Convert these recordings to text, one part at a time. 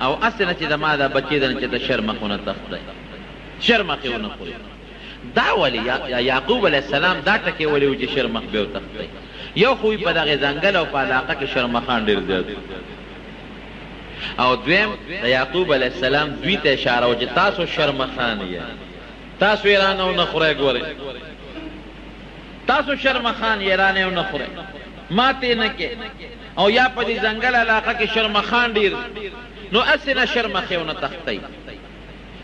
او اسنه چې د ما دا بچی دنه چې د شرمخونه تخته شرمخونه خوري دا ولی یعقوب علیه السلام دا ټکی ولی چې شرمخ به تخته یو خو په دغه ځنګل او په علاقه کې شرمخان ډیر زیات او دویم د یعقوب علیه السلام دوی ته اشاره و چې تاسو شرمخان یې تاسو ایرانو نه خورئ ګورئ تاسو شرمخان ایرانو نه خورئ ماته نه کې او یا په دې ځنګل علاقه کې شرمخان ډیر نو اسنه شرمخونه تختی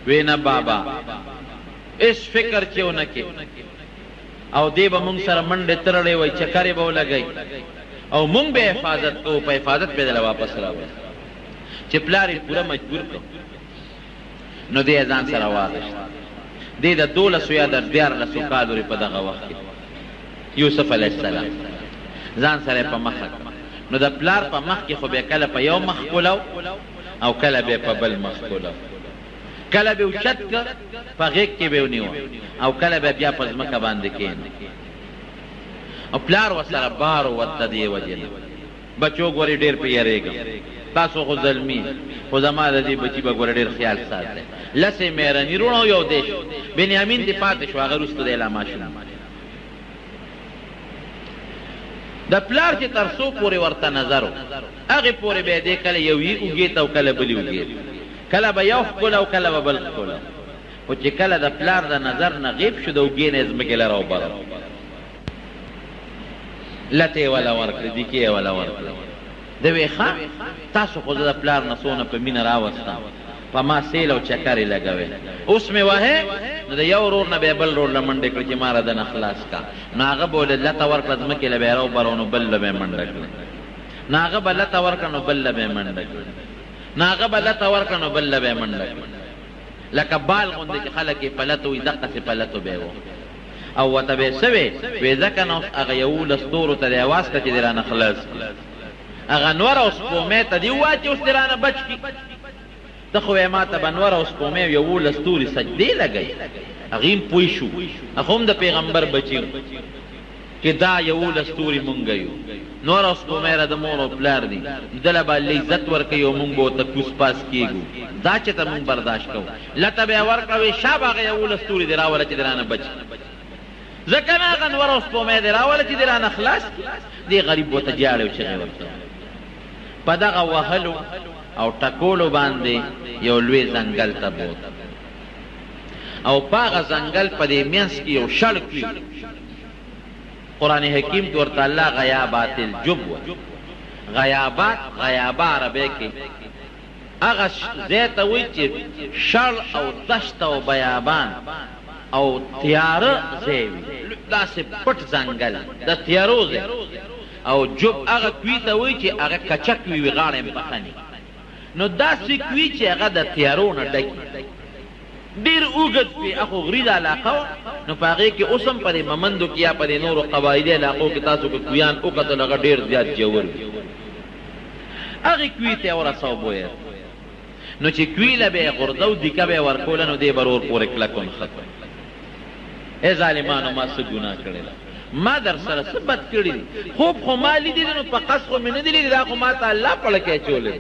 وینا بابا اس فکر چېونه کې او دی به مونږ سره منډې ترړې وای چکرې به ولګئ او مونږ به حفاظت کوو په حفاظت به دله واپس راوړو چې پلار یې پوره مجبور کړ نو دی یې ځان سره واخیست دی د 12 یا د 14 کالو په دغه وخت کې یوسف علیه السلام ځان سره په مخ نو د پلار په مخ کې خو به کله په یو مخ کولو او کله به په بل مخ کولو کله به اوچت که په غیږ کې به ونیو او کله به بیا په ځمکه باندې کېنه او پلار ورسره بار ورته دې وجې نه بچو ګورې ډېر پې یېرېږم تاسو خو ظلمي خو زما د دې بچي به ګوره ډېر خیال ساتئ لسې مهرني روڼو یو دی شو بنیامین دې پاتې شو هغه وروسته دی لا ماشوم د پلار چې تر څو پورې ورته نظر و هغې پورې به یې دی کله یو یې اوږې ته او کله بلې اوږې کله به یو ښکله او کله به بل ښکله خو چې کله د پلار د نظر نه غیب شو د اوږې نه یې ځمکې لره وبره لته یې وله ورکړې دیکې یې وله ورکړې د وی ښه تاسو خو زه د پلار نه څونه په مینه راوستم په ما سیل او چکر یې لګوې اوس مې وهې نو د یو ورور نه به یې بل ورور له منډې کړې چې ما رادنه خلاص کا نو هغه به ولې لته ورکړه ځمکې له به یې راوبره نو بل له به یې منډه کړې نو هغه به لته ورکړه نو بل له به یې منډه کړې نو هغه به لته ورکړه نو بل له به یې منډه کړې لکه بال غوندې چې خلک یې پلته وي دقسې پلتو به یې و او ورته به یې څه وې وې ځکه نو هغه 11 ستورو ته دې اواز کړه چې دې رانه خلاص هغه نور او سپومې ته دې ووایه چې اوس دې رانه بچ کړي ته خو یې ما ته به نور او سپومې 11 ستوري سجدې لګئ هغې هم پوه شو هغه هم د پیغمبر بچي چې دا 11 ستوري مونږ یو نور او سپومې را د مور او پلار دي دله به الله عزت ورکوي او مونږ به ورته کوس پاس کېږو دا چې ته مونږ برداشت کوو لته به یې ورکړه شا به هغه 11 ستوري دې راوله چې دې رانه بچ ځکه نه هغه نور او سپومې دې راوله چې دې رانه خلاص دې غریب ورته جاړې او چغې ورته په دغه وهلو او ټکولو باندې یو لوی ځنګل ته بوت او په هغه ځنګل په دې منځ کې یو شړک وي قرآن حکیم کې ورته الله غیابات الجب غیابات غیابه عربی کې هغه ځای ته وایي چې شړ او دشت او بیابان او تیاره ځای وي داسې پټ ځنګل د تیارو ځای او جب هغه کوي ته وایي چې هغه کچک وي غاړه یې پخني نو داسې کوي چې هغه د تیارو نه ډک ډېر اوږد وي هغه غرید علاقه وه نو په هغې کې اوس هم په دې ممندو کې یا په دې نورو قبایلي علاقو کې تاسو که کویان وکتل هغه ډېر زیات ژور وي هغې کوي ته یې ورسو بویه نو چې کوي له به یې غورځه او دیکه به یې ورکوله نو دې به ور پورې کلک ونښته ای ظالمانو ما څه ګناه کړې ده ما در سره څه بد کړي دي خوب خو ما لیدلي نو په قصد خو مې نه دي لیدلي دا خو ما ته الله پړکې اچولی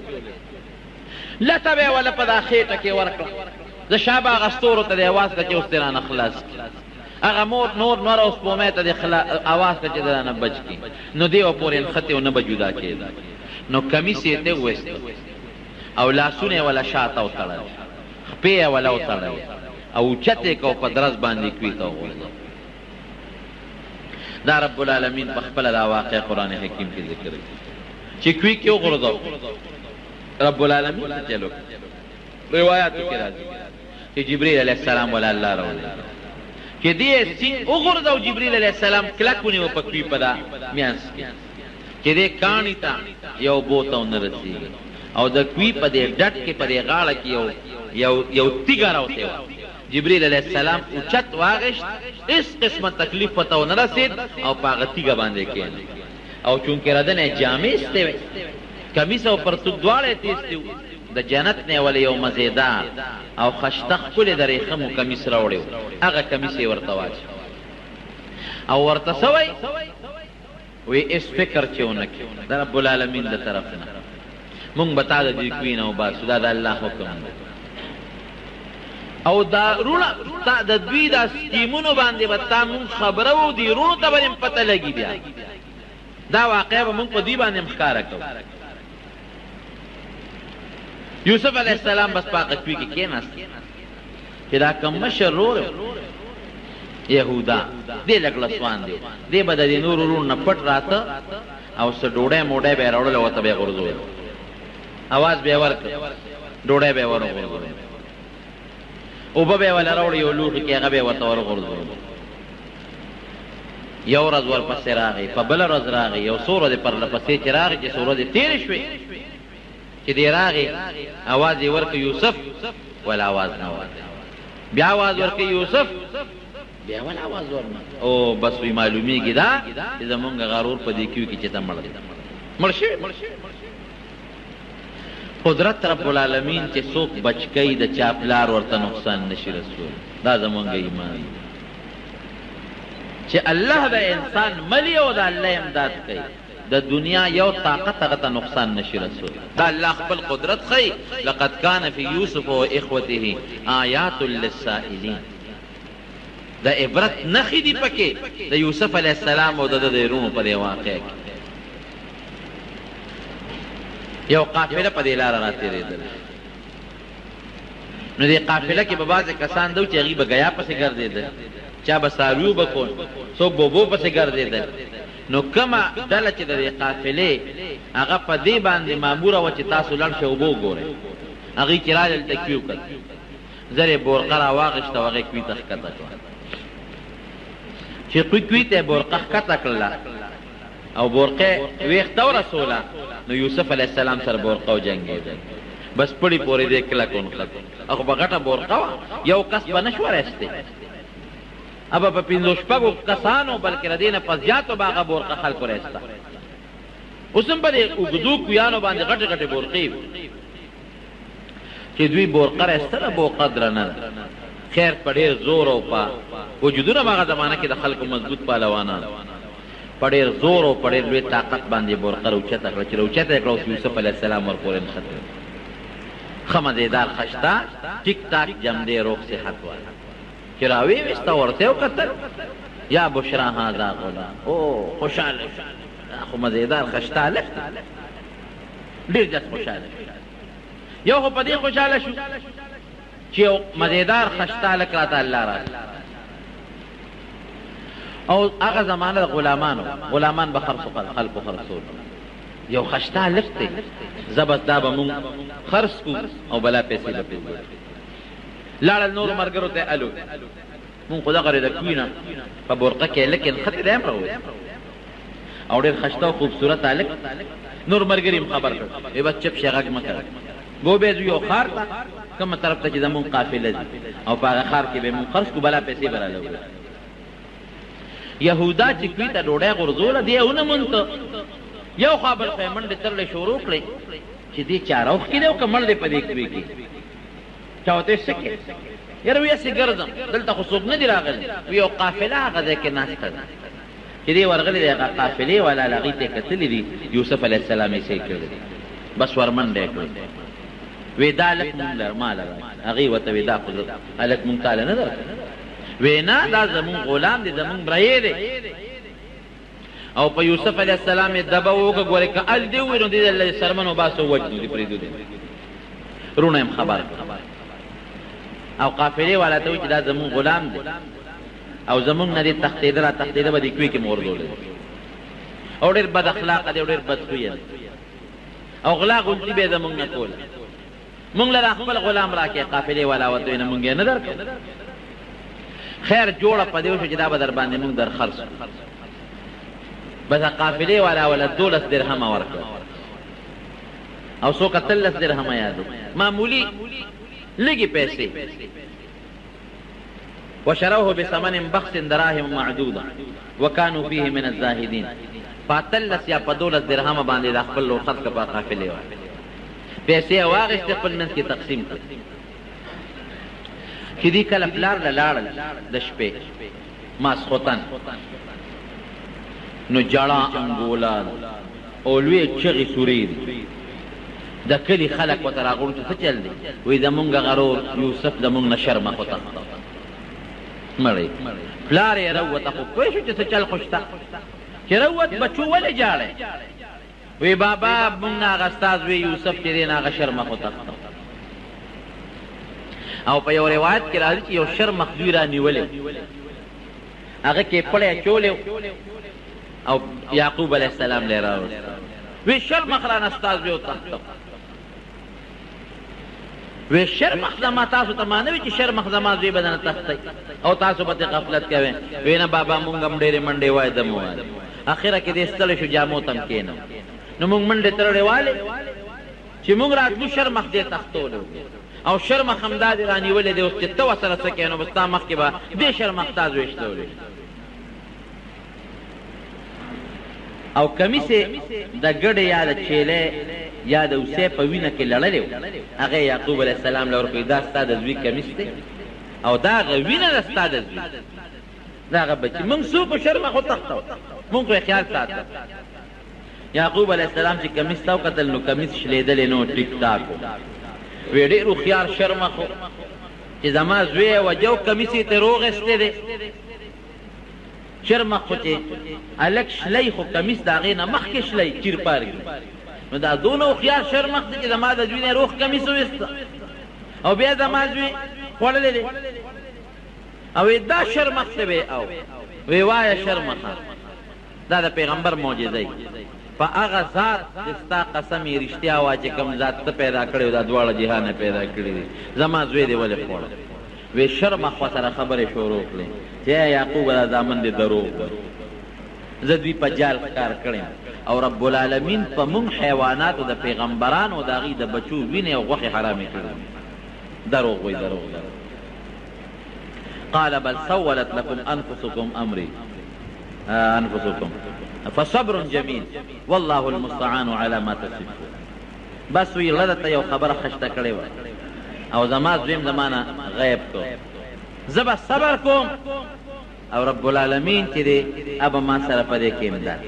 لته به یې وله په دا خېټه کې ورکړه زه شا به هغه ستورو ته دې اواز کړه چې اوس دې رانه خلاص کړي هغه نور نور او سپومې ته دې اواز کړه چې دې رانه بچ کړي نو دې به پورې نښتې او نه به جدا کېده نو کمیس یې ته وویسته او لاسونه یې وله شاته وتړل خپې یې وله وتړل او اوچت یې که په درز باندې کوي ته وغورځه دا رب العالمین په خپله دا واقع قرآن حکیم کې ذکر کوي چې کوي کې وغورځو رب العالمین چلو روایاتو کې راځي چې جبریل علیه السلام ولا الله راولي چې دې سین وغورځو جبریل علیه السلام کلک ونیو په کوي په دا میانس کې چې دې کاڼي ته یو بوته ونه رسېږي او د کوي په دې ډټ کې په دې غاړه کې یو تیږه راوتې وه جبریل علیه السلام اوچت واغشت اس قسمه تکلیف پته ونه رسید او په هغه تیږه باندې کېنه او چونکې ردنې جامې ایستې وې کمیس او پرتوګ دواړه یې تیستې و د جنت نه ولې یو مزېدار او خشته ښکلې د ریخمو کمیس راوړی و هغه کمیس یې ورته واچو او ورته څه وی هېڅ فکر چې ونه کړي د رب العالمین د طرف نه مونږ به تا د دې کوی نه وباسو دا د الله حکم دی او دا رونه د دوی دا سکیمونو باندې به تا مونږ خبره وو دي رونو ته به هم پته لګي بیا دا واقعه به مونږ په دوی باندې هم ښکاره کوو یوسف علیه السلام بس په هغه کوی کې کېناست چې دا کوم مشر ورور یهودا دې لږ لسوان دی دې به د دې نورو وروڼو نه پټ راته او څه ډوډۍ موډۍ به یې راوړله ورته به یې غورځول اواز به یې ورکړ ډوډۍ به یې ورغورځول اوبه به یې وله راوړې یو لوښي کې هغه به یې ورته ورغورځول یو ورځ ورپسې راغی په بله ورځ راغی یو څو ورځې پرله پسې چې راغی چې څو ورځې تېرې شوې چې دی راغی اواز یې ورکړ یوسف ولا اواز نه ورکړ بیا اواز ورکړ یوسف بیا ولا اواز ورنه او بس وی معلومیږي دا چې زمونږ غرور په دې کیو کې چې ته مړ شوی قدرت رب العالمین چې څوک بچ کوي د چا پلار ورته نقصان نشي رسول دا زمونږ ایمان چې الله د انسان ملی او د الله امداد کوي د دنیا یو طاقت هغه ته نقصان نشي رسول دا الله خپل قدرت ښیي لقد کان فی یوسف و اخوته آیات للسائلین د عبرت نښې دي پکې د یوسف علیه السلام او د ده د وروڼو په دې واقعه کې یو قافله په دې لاره راتېرېدله نو دې قافله کې به بعضې کسان دو چې هغوی به ګیا پسې ګرځېدل چا به څارویو به کول څوک به اوبو پسې ګرځېدل نو کومه ډله چې د دې قافلې هغه په دې باندې ماموره وه چې تاسو لړ شئ اوبه وګورئ هغوی چې راغلل ته کوي وکړل زر یې بورقه راواغېسته او هغې کوي ته ښکته کړه چې کوي ته یې بورقه ښکته کړله او بورقه ویښته ورسوله نو یوسف علیه السلام سره بورقه وجنګېدل بس پړي پورې دې کلک ونښت او خو به غټه بورقه وه یو کس به نه شوه رایستی ابا په پنځو شپږو کسانو بلکې د دې نه په زیاتو به هغه بورقه خلکو رایسته اوس هم په دې اوږدو کویانو باندې غټې غټې بورقې وي چې دوی بورقه رایستله بو قدره نه ده خیر په ډېر زور او په وجودونه په هغه زمانه کې د خلکو مضبوط پهلوانان په ډېر زور او په ډېر لوی طاقت باندې بورقه راوچته کړه چې راوچته یې کړه اوس یوسف علیه السلام ورپورې نښتې ښه مزېدار خشته ټیک ټاک جمدې روغ صحت واله چې راویې ویسته ورته یې وکتل یا بشرا هذا غلام او خوشحاله خو مزېدار خشته هلک ډېر جس خوشحاله یو خو په دې خوشحاله شو چې یو مزېدار خشته هلک راته الله راکړي او هغه زمانه د غلامان به خلکو خرڅول یو خشته هلک دی زبس دا به مونږ خرڅ کړو او بلا پیسې به پرې لاړل نورو ملګرو ته الو مونږ خو دغه د کوی نه په بورقه کې هلک نښتې دی هم راووت او ډېر خشته او خوبصورت هلک نور ملګري هم خبر کړ وی بس چپ شې غږ مه کوه ګو به ځو یو ښار ته کومه طرف ته چې زمونږ قافله ځي او په هغه ښار کې به مونږ خرڅ کړو بلا پیسې به راله وګورو یهودا چې کوی ته ډوډۍ غورځوله دی یې ونه مونته یو خوا بل خوا یې منډې ترلې شروع کړې چې دې چاره اوښکې دی او که مړ دی په دې کوی کې چا ورته ویل څه کې یاره وی هسې ګرځم دلته خو څوک نه دي راغلي وی یو قافله هغه ځای کې ناسته ده چې دې ورغلي دی هغه قافلې والا هغې ته یې کتلي دي یوسف علیه السلام یې صحیح کړی دی بس ورمنډه یې کړی وی دا هلک مونږ له ماله راکړي هغې ورته وی دا خو هلک مونږ تاله نه درکړی وینا دا زمون غلام دی زمون برایې دی او په یوسف علیه السلام یې دبه وکړه ګورې که ال دې ووایي نو دې د سرمن وباسو وجنو دې پرېږدو دې رونه یم خبر او قافلې والا ته وایي چې دا زمون غلام دی او زمونږ نه دې تښتېده را تښتېده به دې کوی کې مې غورځولی او ډېر بد اخلاقه دی او ډېر بدخویه دی او غلا غلطي به یې زمونږ نه کوله مونږ له خپل غلام راکړې قافلې والا ورته وایي نه مونږ یې نه درکړو خیر جوړه په دې وشو چې دا به در باندې مونږ در خرڅ بس قافلې والا ولا 12 درهمه ورکړه او څو 13 درهمه یاد معمولی لږې پیسې وشروه بثمن بخس دراهم معدوده وكانوا فيه من الزاهدين 13 یا 12 درهمه باندې د خپل لور خرڅ کړه قافلې والا پیسې واغېستې خپل منځ کې تقسیم کړه چې دې کله پلار له لاړل د شپې ماسخوتن نو جړه انګولان او لوی چغې سورې دي د کلي خلک ورته راغونډ چې څه چل دی؟ وایي زمونږ غرور یوسف زمونږ نه شرمخ وتښته مړی پلار یې راووته خو پوه شو چې څه چل خو شته چې راووت بچو ولې جاړی وی بابا مونږ نه هغه استاذ وی یوسف چې دی نه هغه شرمخ وتښته او په یو روایت کې راځي چې یو شرمخ دوی را نیولی هغه کې پړی اچولی او یعقوب علیه السلام لی راوست وی شرمخ رانه استاذ وی وتښته وی شرمخ زما تاسو ته مانه وي چې شرمخ زما زوی به نه تښتی او تاسو به غفلت کوئ وی نه بابا مونږ هم ډېرې منډې وایو دم ووایو اخره کې دې ستړی شو جامو ته هم کښېنم نو مونږ منډې تړلې والې چې مونږ راتلو شرمخ دې تښتولی او شرمخ همدا دې رانیولې دی اوس چې ته ورسره څه کوې نو به ستا مخکې به دې شرمخ تا زویشتولی او کمیسې د ګډې یا د چیلې یا د اوسې په وینه کې لړلې و هغه یعقوب علیه السلام له ورکوي دا ستا د زوی کمیس دی او دا هغه وینه ده ستا د زوی دا هغه بچي مونږ څوک شرمخ وتښتو مونږ خو یې خیال ساته یعقوب علیه السلام چې کمیس ته وکتل نو کمیس شلېدلې نو ټیک ټاک و وی ډېر هوښیار شرمخ و چې زما زوی یې وجه و کمیس یې ترې روغېستی دی شرمخ خو چې هلک شلی خو کمیس د هغې نه مخکې شلی چیر پارږي نو دا دونه هوښیار شرمخ دی چې زما د زوی نه روغ کمیس وویسته او بیا زما زوی خوړلی دی او دا شرمخ ته وی او وی وایه شرمخه دا د پیغمبر معجزه په هغه ذات د ستا قسم یې رښتیا وایه چې کوم ذات ته پیدا کړی دا دواړه جهانه پیدا کړي دي زما زوی دی ولې خوړ وی شرمخ ورسره خبرې شروع کړې چې یعقوب دا زامن دی دروغ زه دوی په جال ښکار کړی او رب العالمین په مونږ حیواناتو د پیغمبرانو د هغې د بچو وینې او غوښې حرامې کړي دروغ وی دروغ قال بل سولت لكم انفسكم امري انفسكم فصبر جميل والله المستعان على ما تصفون بس وی لدته یو خبره خشته کړې وه او زما دویم زمانه غیب کو زه به صبر کوم او رب العالمین چې دی ابه ما سره په دې کې امداد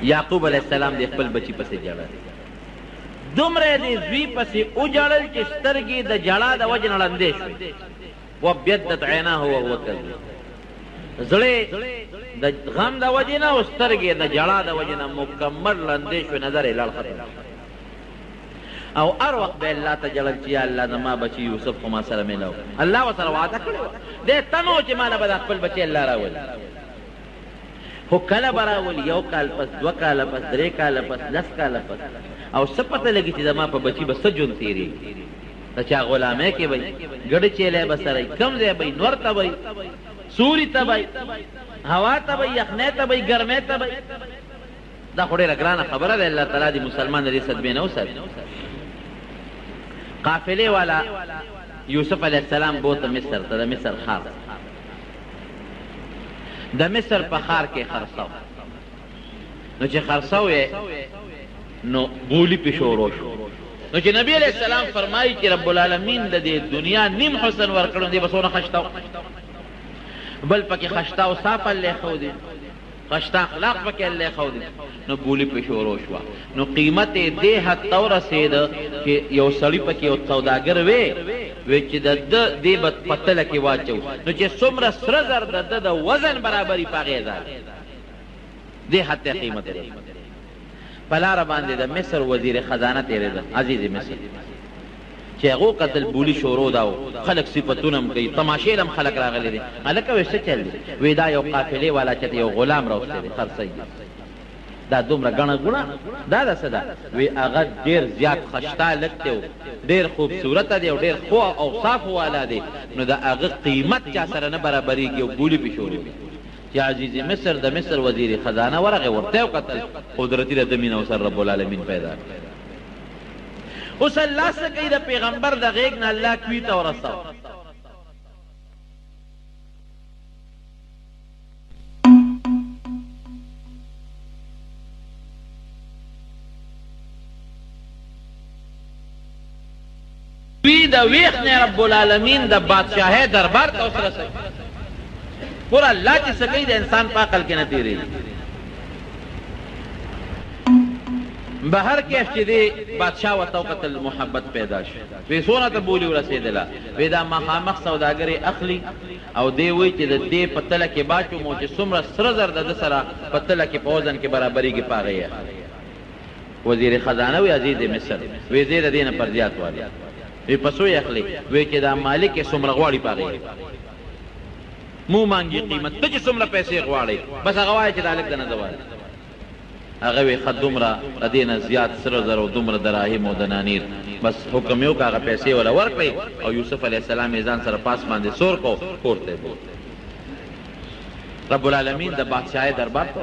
یعقوب علیه السلام د خپل بچي پسې ژړل دومره د زوی پسې وژړل چې سترګې د ژړا د وجې نه ړندې شوې وابیضت عیناه وهو کظیم زړې د غم د وجې نه او سترګې د ژړا د وجې نه مکمل ړندې شوې نظر یې لړ ختم او هر وخت به الله ته ژړل چې یا الله زما بچي یوسف خو ما سره میلاو الله ورسره وعده کړې وه دی تمه و چې ما له به د خپل بچی الله راولي خو کله به راولي یو کال پس دوه کاله پس درې کاله پس لس کاله پس او څه پته لګي چې زما په بچي به څه ژوند تېرېږي د چا غلامۍ کې به ګډ چیلی به سره کم ځای به نور ته به سوري ته به هوا ته به یخنۍ ته به ګرمۍ ته به دا خو ډېره ګرانه خبره ده الله تعالی دې مسلمان د دې صدمې نه وساتي قافلې والا یوسف علیه السلام بوته مصر ته د مصر ښار د مصر په ښار کې خرڅو نو چې خرڅو یې نو بولی پې شروع شو نو چې نبی علیه السلام فرمایي چې رب العالمین د دې دنیا نیم حسن ورکړو دی به څونه خشته بل پکې خشته او صاف الله ښودي خشته اخلاق پکې الله ښودي نو بولی پې شروع شوه نو قیمت یې دې حد ته ورسېده چې یو سړي پکې یو سوداګر وی چې د ده دې به په تله کې واچو نو چې څومره سره زر د ده د وزن برابري په هغې ځای دې حد ته قیمت یې په لاره باندې د مصر وزیر خزانه تېرېده عزیز مصر چې هغو قتل بولی شروع ده او خلک صفتونه هم کوي تماشې هم خلک راغلی دي هلکه وی څه چل دی وی دا یو قافلې والا چې یو غلام راوستی دی خرڅی دا دومره ګڼه ګوڼه دا ده څه ده وی هغه ډېر زیات خشته هلک دی او ډېر خوبصورته دی او ډېر ښو اوصافو والا دی نو د هغه قیمت چا سره نه برابرېږي او بولي پې شروع وي چې عزیز مصر د مصر وزیر خزانه ورغې ورته یې وکتل قدرتي د مینه ورسره رب العالمین پیدا کړ اوس الله څه کوي د پیغمبر د غېږ نه الله کوي ته ورساو دوی د ویښ نه رب العالمین د بادشاهۍ دربار ته اوس رسوي پوره الله چې څه کوي د انسان په عقل کې نه تېرېږي بهر کیف چې دی بادشاه ورته وکتل محبت پیدا شو وی څونه ته بولي ورسېدله وی دا مخامخ سوداګرې اخلي او دی وایي چې د دې په تله کې باچو مو چې څومره سره زر د ده سره په تله کې په وزن کې برابرېږي په هغه یې اخلي وزیر خزانه وی عزیز مصر وی زه د دې نه پر زیات والی وی په څو یې اخلي وی چې دا مالک یې څومره غواړي په هغه یې مو مانګي قیمت ته چې څومره پیسې غواړي بس هغه وایي چې دا هلک دنه زه والی هغه وی ښه دومره د دې نه زیات سره زر او دومره دراهم او دنانیر بس حکم یې وکړه هغه پیسې وله ورکړئ او یوسف علیه السلام یې ځان سره پاس باندې سور کو کور ته یې بوت رب العالمین د بادشاهۍ دربار ته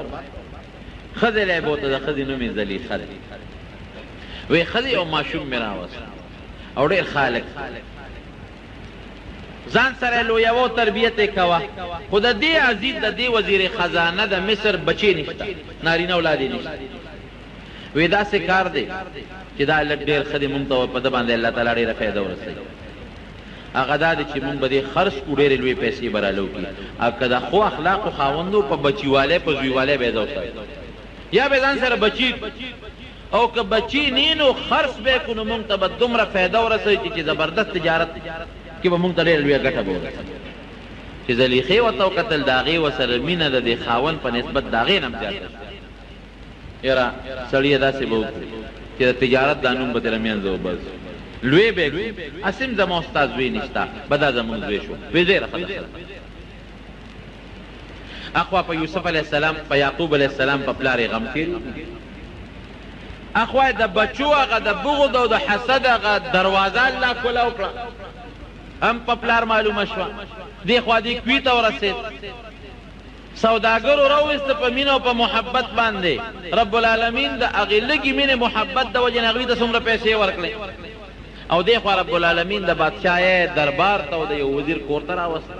ښځې له یې بوته د ښځې نوم یې زلیخه دی وی ښځې او ماشوم مې راوست او ډېر خالق ځان سره لویوه تربیت یې کوه خو د دې عزیز د دې وزیر خزانه د مصر بچې نشته نارینه اولاد یې نشته وی داسې کار دی چې دا لږ ډېر ښه دی مونږ ته په ده باندې الله تعالی ډېره فایده ورسوي هغه دا دی چې مونږ به دې خرڅ کړو ډېرې لویې پیسې به رالو کړي او که د ښو اخلاقو خاوند و په بچیوالی په زویوالی به یې ځه وساتي یا به ځان سره بچي او که بچي نی نو خرڅ به یې کړو نو مونږ ته به دومره فایده ورسوي چې زبردست تجارت کې به مونږ ته ډېره لویه ګټه به ورسوي چې زلیخې ورته وکتل د هغې ورسره مینه د دې خاوند په نسبت د هغې نه هم زیاته شوه یاره سړي یې داسې به وکړو چې د تجارت دا نوم به ترې منځه وباسو لوی به یې کړو اسیم زما استاد زوی نشته به دا زمونږ زوی شو وی ډېره ښه ده اخوا په یوسف علیه السلام په یعقوب علیه السلام په پلار یې غم تېر اخوا د بچو هغه د بغض او د حسد هغه دروازه الله کوله وکړه هم په پلار معلومه شوه دې خوا دې کوي ته ورسېد سوداګرو راوویسته په مینه او په محبت باندې رب العالمین د هغې لږې مینې محبت د وجې نه هغوی ته څومره پیسې ورکړې او دې خوا رب العالمین د بادشاهۍ دربار ته او د یو وزیر کور ته راوسته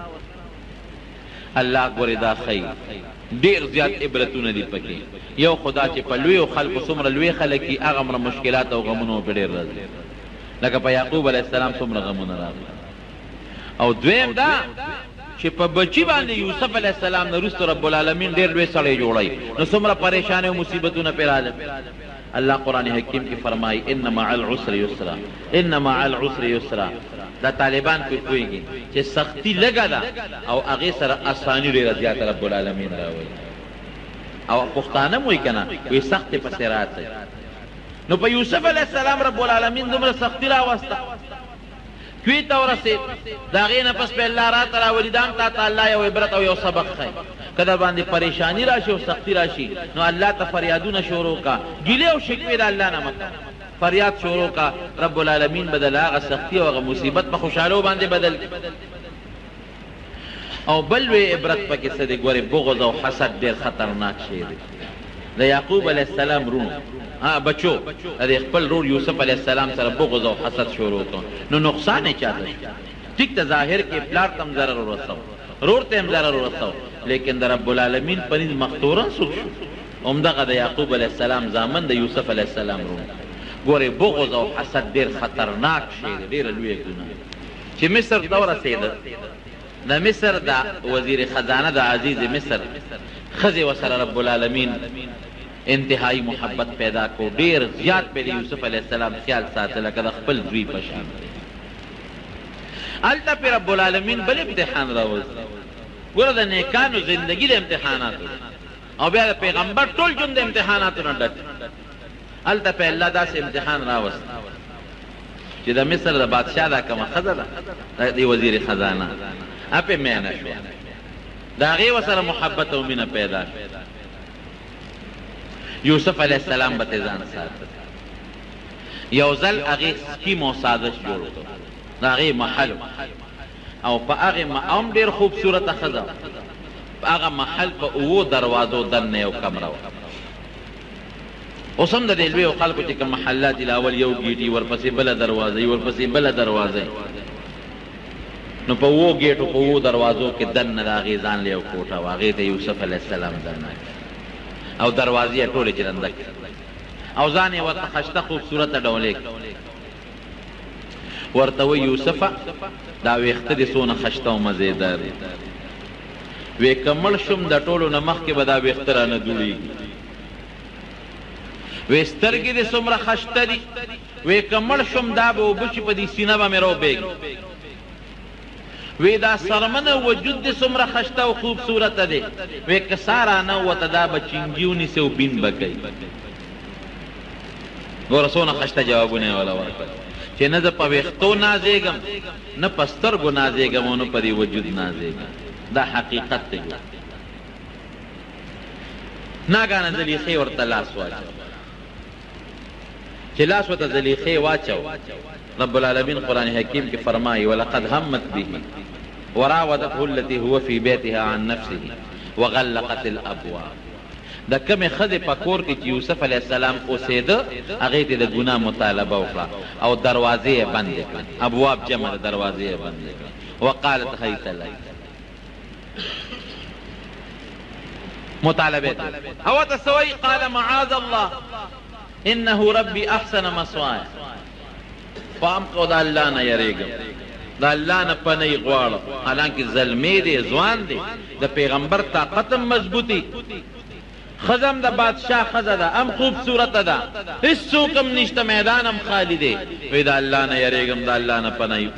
الله ګورې دا ښیي ډېر زیات عبرتونه دي پکې یو خدا چې په لویو خلکو څومره لوی خلک وي هغه مشکلات او غمونه پې ډېر راځي لکه په یعقوب علیه السلام څومره غمونه راغلي او دویم دا چې په بچي باندې یوسف علیه السلام نه وروسته رب العالمین ډېر لوی سړی جوړی نو څومره پریشانۍ او مصیبتونه پرې راغلل الله قرآن حکیم کې فرمایي ان مع العسر یسرا ان مع العسر یسرا دا طالبان پرې پوهېږي چې سختي لږه ده او هغې سره اساني ډېره زیاته رب العالمین راولي او پښتانه م وایي که نه وایي سختې پسې راځئ نو په یوسف علیه السلام رب العالمین دومره سختي راوسته کوی ته ورسېد د هغې نه پس به الله راته راولي دا هم تا ته الله یو عبرت او یو سبق ښیي که در باندې پریشانی راشي او سختی راشي نو الله ته فریادونه شروع کا ګیلې او شکوې د الله نه مه فریاد شروع کا رب العالمین به د هغه سختي او هغه مصیبت په خوشحالو باندې بدل او بل لوی عبرت پکې څه دی ګورې بغض او حسد ډېر خطرناک شی دی د یعقوب علیه السلام رونو بچو د خپل رور یوسف علیه السلام سره بغض او حسد شروع کړ نو نقصان یې چاته ټیک ته ظاهر کې پلار ته هم ضرر ورسو رور ته هم ضرر ورسو لیکن د رب العالمین په نزد مختورن څوک شو همدغه د یعقوب علیه السلام زامن د یوسف علیه السلام رونو ګورې بغض او حسد ډېر خطرناک شی دی ډېره لویه ګناه چې مصر ته ورسېده د مصر د وزیر خزانه د عزیز مصر ښځې ورسره رب العالمین انتهایی محبت پیدا کو ډېر زیات پې د یوسف علیه السلام خیال ساته لکه د خپل زوی په شان هلته پې رب العالمین بل امتحان راوست ګوره د نیکانو زندګي د امتحاناتو او بیا د پیغمبر ټول ژوند د امتحاناتو نه ډک هلته پې الله داسې امتحان راوست چې د مصر د بادشاه دا کومه ښځه ده د وزیر خزانه اپې مینه شوه د هغې ورسره محبت او مینه پیدا شوه یوسف علیه السلام به ترې ځان ساته یو ځل هغې سکیم او سازش جوړ کړ د هغې محل او په هغې هم ډېر خوبصورته ښځه هغه محل په اوو دروازو دننه یو کمره وه اوس هم د دې لویو خلکو چې کوم محلات دي اول یو ګیټي ورپسې بله دروازه ورپسې بله دروازه نو په اوو ګیټو په اوو دروازو کې دننه د هغې ځان له یو کوټه وه هغې ته یوسف علیه السلام دننه او دروازې یې ټولې چرنده کړې او ځان یې ورته ښایسته خوبصورته ډولې ورته وایي یوسفه دا ویښته دې څونه ښایسته او مزېدار دي وی که مړ شم د ټولو نه مخکې به دا ویښته رانه دوړېږي وی سترګې دې څومره خشته دي وی که مړ شم دا به اوبه چې په دې سینه به مې روبېږي وی دا سرمنه وجود دې څومره خشته او خوبصورته دی وی که سا رانووته دا به چینجي ونیسي او بین به کوي ګوره څونه خشته جوابونه یې والا ورکړل چې نه زه په ویښتو نازېږم نه په سترګو نازېږم او نه په دې وجود نازېږم دا حقیقت دی ناګانه زلیخې ورته لاس واچو چې لاس ورته زلیخې واچو رب العالمین قرآن حکیم کې فرمایي ولقد همت به وراودته التي هو في بيتها عن نفسه وغلقت الابواب د کمې ښځې په کور کې چې یوسف علیه السلام اوسېده هغې ته د ګناه مطالبه وکړه او دروازې یې بندې کړه ابواب جمع د دروازې یې بندې کړه وقالت هیت لک مطالبه ته هغه ته څه وایي قال معاذ الله انه ربي احسن مثواي پام کو د الله نه یریږم د الله نه پنۍ غواړم حالانکې زلمی دی ځوان دی د پیغمبر طاقت هم مضبوطي خزم د بادشاہ خزه ده ام خوبصورته ده هیڅوک هم نشته میدان هم خالی دی وی د الله نه یریږم د الله نه پنۍ